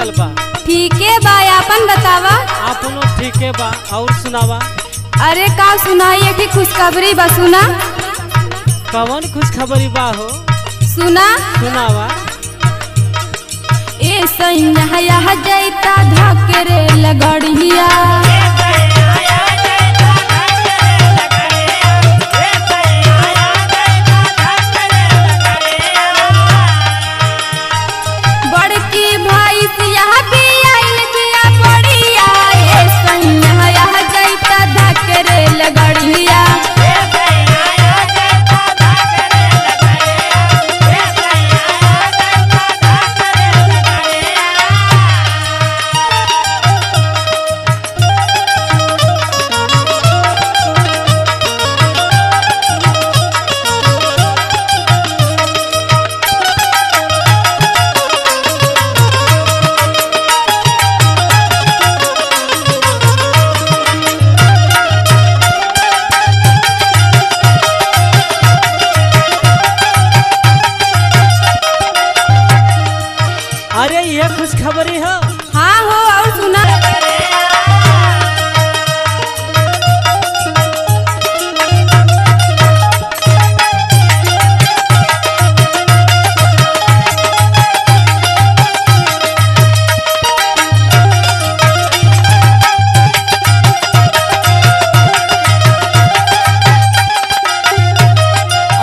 हाल बा? ठीके बा, अपन बतावा। आपनो ठीके बा। और सुनावा। अरे का सुनाई की खुशखबरी बा, सुना। कवन खुशखबरी बा हो? सुना। सुनावा। ए सैया जैता धकरे लगड़िया, बड़की भाई सिया भी आइल बिया बढ़िया। ए सैया जैता धकरे लगड़िया, अरे ये खुशखबरी हो? हाँ हो। और सुना।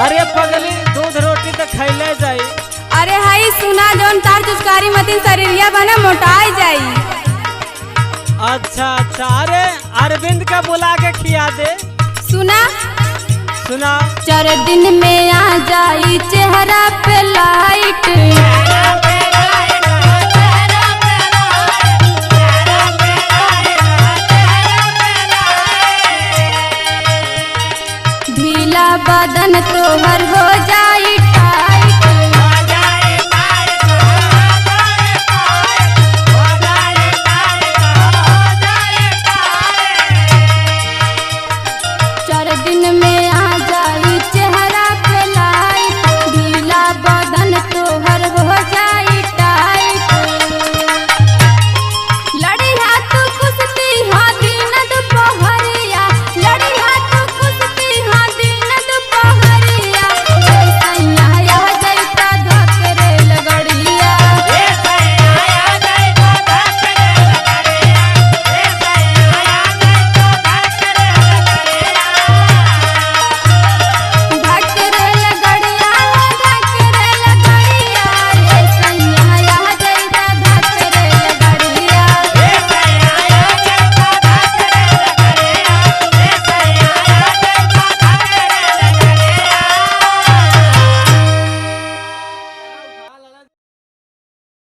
अरे पगली, दूध रोटी तो खैले जाई। अरे हाई सुना, जौन तार चुचकारी मती शरीरिया बना मोटाई जाई। अच्छा अच्छा। अरे अरविंद का बुला के खिया दे। सुना। सुना। 4 दिन में आ जाई चेहरा पे लाइट।